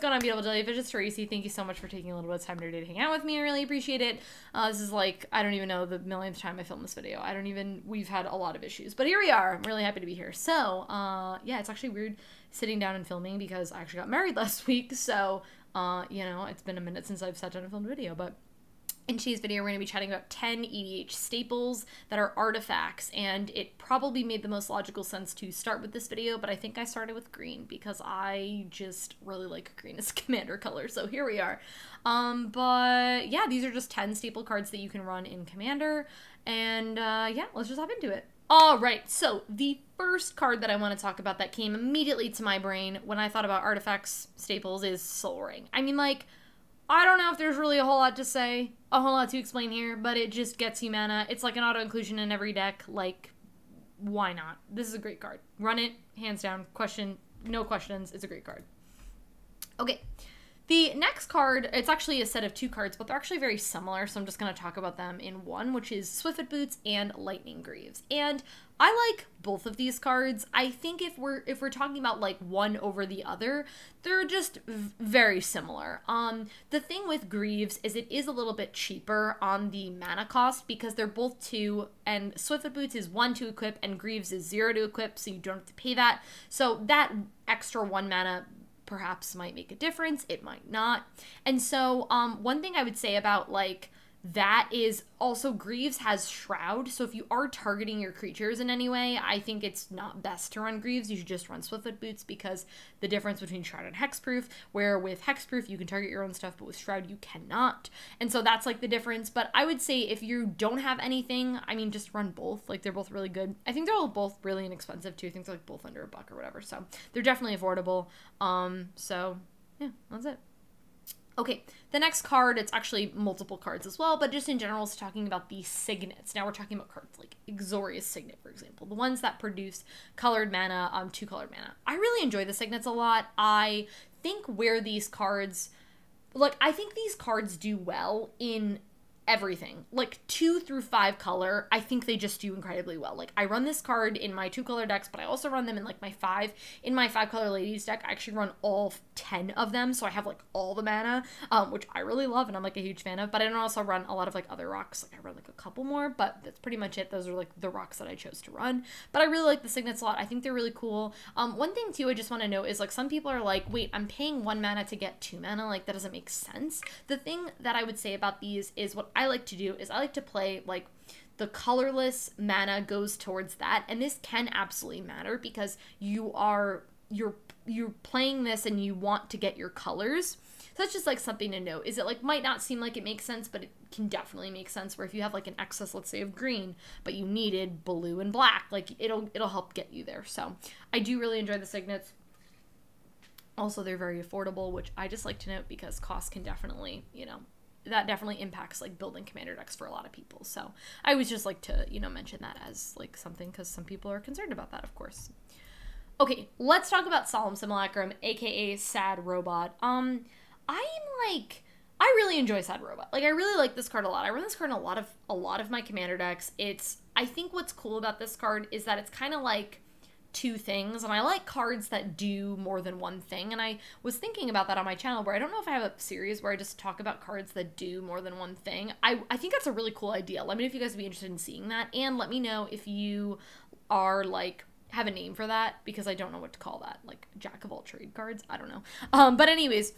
going on, beautiful Jellyfish? It's Tracy. Thank you so much for taking a little bit of time today to hang out with me. I really appreciate it. This is like, I don't even know the millionth time I filmed this video. We've had a lot of issues, but here we are. I'm really happy to be here. So, yeah, it's actually weird sitting down and filming because I actually got married last week. So, you know, it's been a minute since I've sat down and filmed a video, but in today's video, we're going to be chatting about 10 EDH staples that are artifacts, and it probably made the most logical sense to start with this video, but I think I started with green because I just really like green as a commander color, so here we are. But yeah, these are just 10 staple cards that you can run in Commander, and yeah, let's just hop into it. Alright, so the first card that I want to talk about that came immediately to my brain when I thought about artifacts staples is Soul Ring. I mean, like, I don't know if there's really a whole lot to say, a whole lot to explain here, but it just gets you mana. It's like an auto-inclusion in every deck. Like, why not? This is a great card. Run it, hands down. No questions. It's a great card. Okay. The next card, it's actually a set of 2 cards, but they're actually very similar, so I'm just going to talk about them in one, which is Swiftfoot Boots and Lightninggreaves. And I like both of these cards. I think if we're talking about like one over the other, they're just very similar. The thing with Greaves is it is a little bit cheaper on the mana cost because they're both 2, and Swiftfoot Boots is 1 to equip and Greaves is 0 to equip, so you don't have to pay that. So that extra 1 mana perhaps might make a difference, it might not. And so one thing I would say about like that is also Greaves has Shroud, so if you are targeting your creatures in any way, I think it's not best to run Greaves. You should just run Swiftfoot Boots because the difference between Shroud and Hexproof, where with Hexproof you can target your own stuff, but with Shroud you cannot. And so that's like the difference. But I would say if you don't have anything, I mean, just run both. Like, they're both really good. I think they're both really inexpensive too. I think they're like both under $1 or whatever. So they're definitely affordable. So yeah, that's it. Okay, the next card, it's actually multiple cards as well, but just in general, it's talking about the Signets. Now we're talking about cards like Exory Signet, for example, the ones that produce colored mana, 2 colored mana. I really enjoy the Signets a lot. I think where these cards, like, I think these cards do well in everything. Like 2 through 5 color, I think they just do incredibly well. Like, I run this card in my 2 color decks, but I also run them in like my 5. In my 5 color ladies deck, I actually run all 10 of them, so I have like all the mana, which I really love and I'm like a huge fan of. But I don't also run a lot of like other rocks. Like, I run like a couple more, but that's pretty much it. Those are like the rocks that I chose to run. But I really like the Signets a lot. I think they're really cool. One thing too I just want to note is like some people are like, wait, I'm paying 1 mana to get 2 mana. Like, that doesn't make sense. The thing that I would say about these is what I like to do is I like to play like the colorless mana goes towards that, and this can absolutely matter because you're playing this and you want to get your colors. So that's just like something to note. Is it like might not seem like it makes sense, but it can definitely make sense where if you have like an excess, let's say, of green, but you needed blue and black, like it'll help get you there. So I do really enjoy the Signets. Also, they're very affordable, which I just like to note because cost can definitely, you know, that definitely impacts like building commander decks for a lot of people. So I always just like to, you know, mention that as like something because some people are concerned about that, of course. Okay, let's talk about Solemn Simulacrum, aka Sad Robot. I really enjoy Sad Robot. Like, I really like this card a lot. I run this card in a lot of my commander decks. I think what's cool about this card is that it's kind of like 2 things, and I like cards that do more than one thing, and I was thinking about that on my channel where I don't know if I have a series where I just talk about cards that do more than one thing. I think that's a really cool idea. Let me know if you guys would be interested in seeing that, and let me know if you are like have a name for that because I don't know what to call that, like jack of all trade cards. I don't know. But anyways,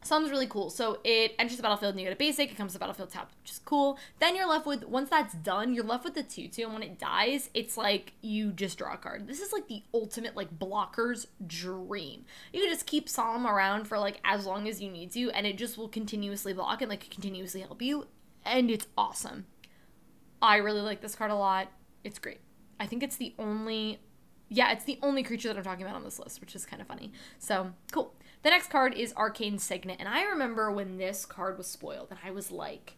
Solemn's really cool. So it enters the battlefield and you get a basic. It comes to the battlefield tapped, which is cool. Then you're left with, once that's done, you're left with the 2/2. And when it dies, it's like you just draw a card. This is like the ultimate like blocker's dream. You can just keep Solemn around for like as long as you need to, and it just will continuously block and like continuously help you. And it's awesome. I really like this card a lot. It's great. I think it's the only, yeah, it's the only creature that I'm talking about on this list, which is kind of funny. So cool. The next card is Arcane Signet, and I remember when this card was spoiled, and I was like,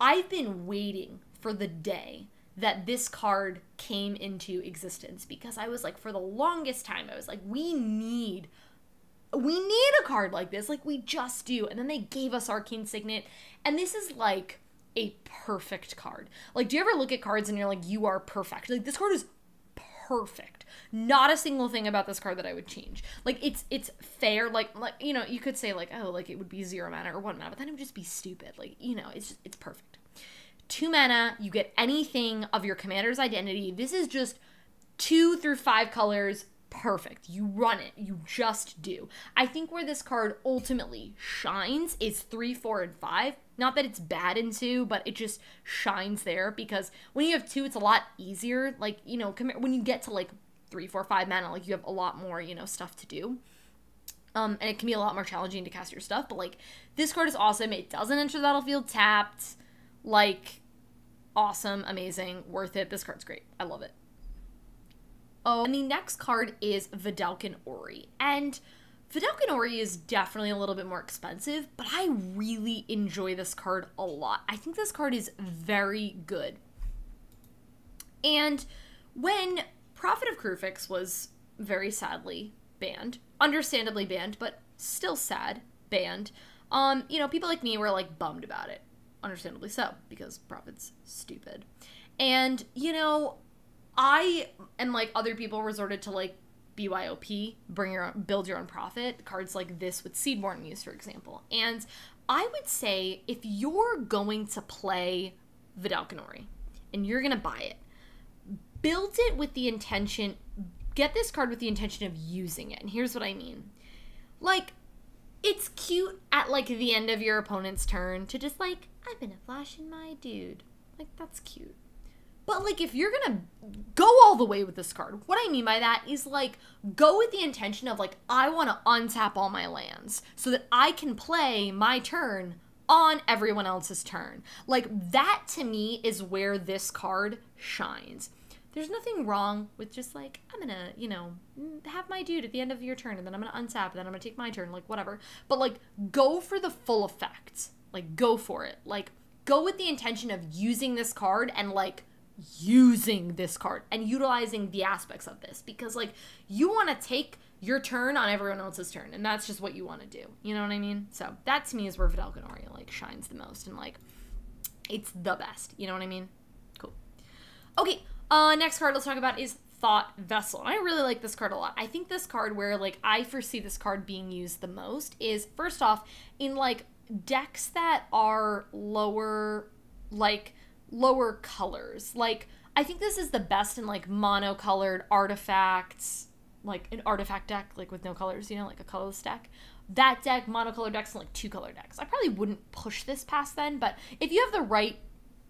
I've been waiting for the day that this card came into existence, because I was like, for the longest time, I was like, we need a card like this, like we just do, and then they gave us Arcane Signet, and this is like a perfect card. Like, do you ever look at cards and you're like, you are perfect? Like, this card is perfect. Not a single thing about this card that I would change. Like, it's fair. Like you know, you could say, like, oh, like, it would be 0 mana or 1 mana, but then it would just be stupid. Like, you know, it's perfect. 2 mana, you get anything of your commander's identity. This is just 2 through 5 colors, perfect. You run it. You just do. I think where this card ultimately shines is 3, 4, and 5. Not that it's bad in 2, but it just shines there, because when you have 2, it's a lot easier. Like, you know, when you get to, like, 3, 4, 5 mana, like, you have a lot more, you know, stuff to do. And it can be a lot more challenging to cast your stuff, but, like, this card is awesome. It doesn't enter the battlefield tapped. Like, awesome, amazing, worth it. This card's great. I love it. Oh, and the next card is Vedalken Orrery. And Vedalken Orrery is definitely a little bit more expensive, but I really enjoy this card a lot. I think this card is very good. And when Prophet of Kruphix was very sadly banned, understandably banned, but still sad, banned, you know, people like me were, like, bummed about it. Understandably so, because Prophet's stupid. And, you know, I and, like, other people resorted to, like, BYOP, build your own Prophet, cards like this with Seedborn use, for example. And I would say, if you're going to play Vedalken Orrery and you're going to buy it, build it with the intention, get this card with the intention of using it. And here's what I mean. Like, it's cute at, like, the end of your opponent's turn to just, like, I'm gonna flash in my dude. Like, that's cute. But, like, if you're gonna go all the way with this card, what I mean by that is, like, go with the intention of, like, I want to untap all my lands so that I can play my turn on everyone else's turn. Like, that, to me, is where this card shines. There's nothing wrong with just, like, I'm gonna, you know, have my dude at the end of your turn, and then I'm gonna untap, and then I'm gonna take my turn, like, whatever. But, like, go for the full effect. Like, go for it. Like, go with the intention of using this card and, like, using this card and utilizing the aspects of this, because, like, you want to take your turn on everyone else's turn, and that's just what you want to do. You know what I mean? So that, to me, is where Vedalken Orrery, like, shines the most, and, like, it's the best. You know what I mean? Cool. Okay. Next card let's talk about is Thought Vessel. And I really like this card a lot. I think this card, where, like, I foresee this card being used the most is, first off, in, like, decks that are lower colors. Like, I think this is the best in, like, monocolored artifacts, like an artifact deck, like, with no colors, you know, like a colorless deck. That deck, monocolored decks, and, like, 2-color decks. I probably wouldn't push this past then, but if you have the right,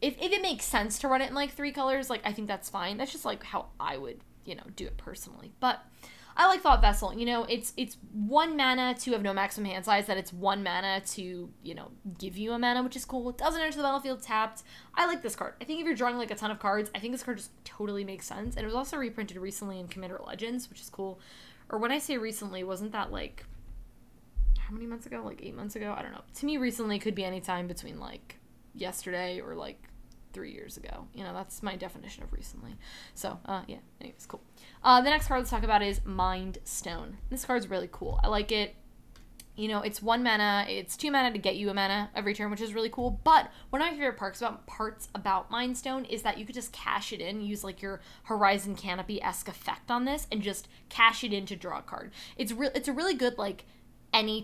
if it makes sense to run it in, like, 3 colors, like, I think that's fine. That's just, like, how I would, you know, do it personally. But I like Thought Vessel. You know, it's 1 mana to have no maximum hand size, that it's 1 mana to, you know, give you a mana, which is cool. It doesn't enter the battlefield tapped. I like this card. I think if you're drawing, like, a ton of cards, I think this card just totally makes sense. And it was also reprinted recently in Commander Legends, which is cool. Or when I say recently, wasn't that, like, how many months ago? Like, 8 months ago? I don't know. To me, recently could be any time between, like, yesterday or, like, 3 years ago. You know, that's my definition of recently. So, yeah, anyways, cool. The next card let's talk about is Mindstone. This card's really cool. I like it. You know, it's 1 mana, it's 2 mana to get you a mana every turn, which is really cool. But one of my favorite parts about Mindstone is that you could just cash it in, use, like, your Horizon Canopy-esque effect on this, and just cash it in to draw a card. It's a really good, like, any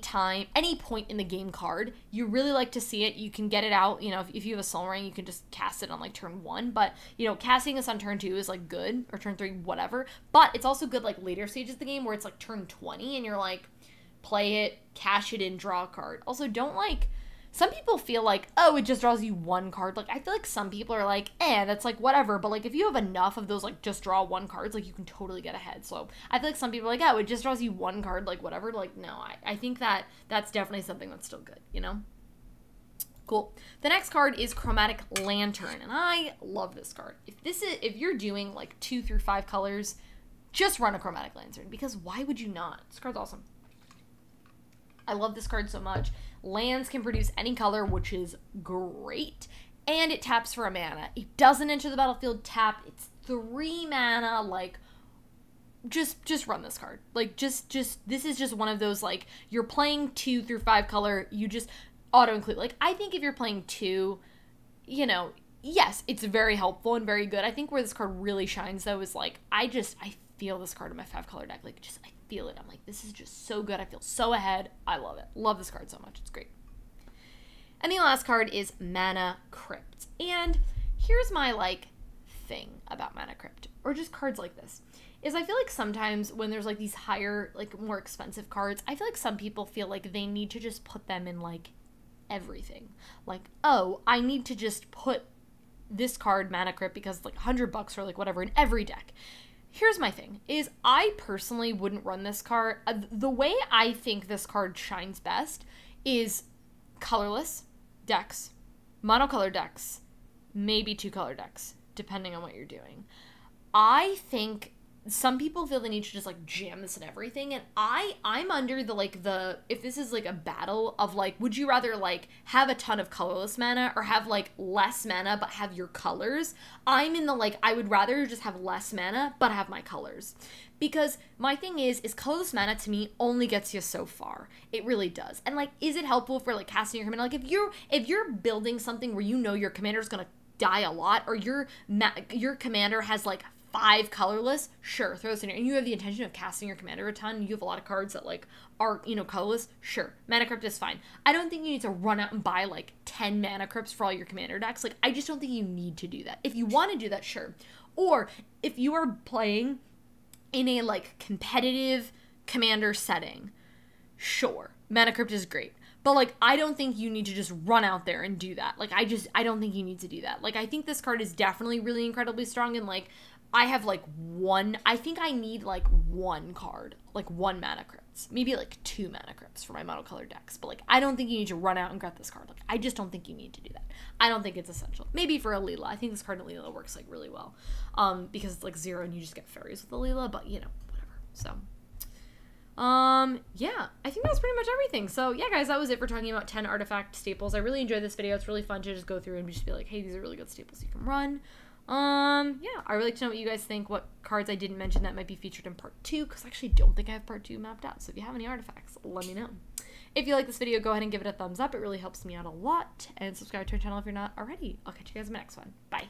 point in the game card. You really like to see it. You can get it out, you know, if you have a Soul Ring, you can just cast it on, like, turn 1, but, you know, casting this on turn 2 is, like, good, or turn 3, whatever, but it's also good, like, later stages of the game where it's, like, turn 20, and you're, like, play it, cash it in, draw a card. Also, don't, like, some people feel like, oh, it just draws you 1 card. Like, I feel like some people are like, that's, like, whatever. But, like, if you have enough of those, like, just draw 1 cards, like, you can totally get ahead. So I feel like some people are like, oh, it just draws you 1 card, like, whatever. Like, no, I think that's definitely something that's still good, you know? Cool. The next card is Chromatic Lantern, and I love this card. If you're doing, like, 2 through 5 colors, just run a Chromatic Lantern, because why would you not? This card's awesome. I love this card so much. Lands can produce any color, which is great. And it taps for a mana. It doesn't enter the battlefield tapped. It's 3 mana. Like, just run this card. Like, this is just one of those, like, you're playing 2 through 5 color, you just auto-include. Like, I think if you're playing 2, you know, yes, it's very helpful and very good. I think where this card really shines, though, is like, I feel this card in my 5-color deck. Like, I feel it. I'm like, this is just so good. I feel so ahead. I love it. Love this card so much. It's great. And the last card is Mana Crypt. And here's my, like, thing about Mana Crypt, or just cards like this, is I feel like sometimes when there's, like, these higher, like, more expensive cards, I feel like some people feel like they need to just put them in, like, everything. Like, oh, I need to just put this card, Mana Crypt, because it's like $100 or like whatever in every deck. Here's my thing, is I personally wouldn't run this card. The way I think this card shines best is colorless decks, monocolor decks, maybe 2-color decks, depending on what you're doing. I think some people feel the need to just like jam this in everything, and I'm under the if this is like a battle of like, would you rather like have a ton of colorless mana or have like less mana but have your colors? I'm in the like, I would rather just have less mana but have my colors, because my thing is colorless mana to me only gets you so far. It really does. And like, is it helpful for like casting your commander? Like if you're building something where you know your commander's gonna die a lot, or your commander has like 5 colorless, sure, throw this in here. And you have the intention of casting your commander a ton, you have a lot of cards that like are, you know, colorless, sure, Mana Crypt is fine. I don't think you need to run out and buy like 10 Mana Crypts for all your commander decks. Like, I just don't think you need to do that. If you want to do that, sure. Or if you are playing in a like competitive commander setting, sure, Mana Crypt is great. But, like, I don't think you need to just run out there and do that. Like, I don't think you need to do that. Like, I think this card is definitely really incredibly strong, and, like, I have, like, I think I need, like, 1 card. Like, 1 Mana Crypts. Maybe, like, 2 Mana Crypts for my monocolor decks. But, like, I don't think you need to run out and get this card. Like, I just don't think you need to do that. I don't think it's essential. Maybe for Alila. I think this card in Alila works, like, really well. Because it's, like, 0 and you just get fairies with Alila. But, you know, whatever. So... yeah, I think that's pretty much everything. So yeah, guys, that was it for talking about 10 artifact staples. I really enjoyed this video. It's really fun to just go through and just be like, hey, these are really good staples you can run. Yeah, I would like to know what you guys think, what cards I didn't mention that might be featured in part 2, because I actually don't think I have part 2 mapped out. So if you have any artifacts, let me know. If you like this video, go ahead and give it a thumbs up. It really helps me out a lot. And subscribe to our channel if you're not already. I'll catch you guys in my next one. Bye.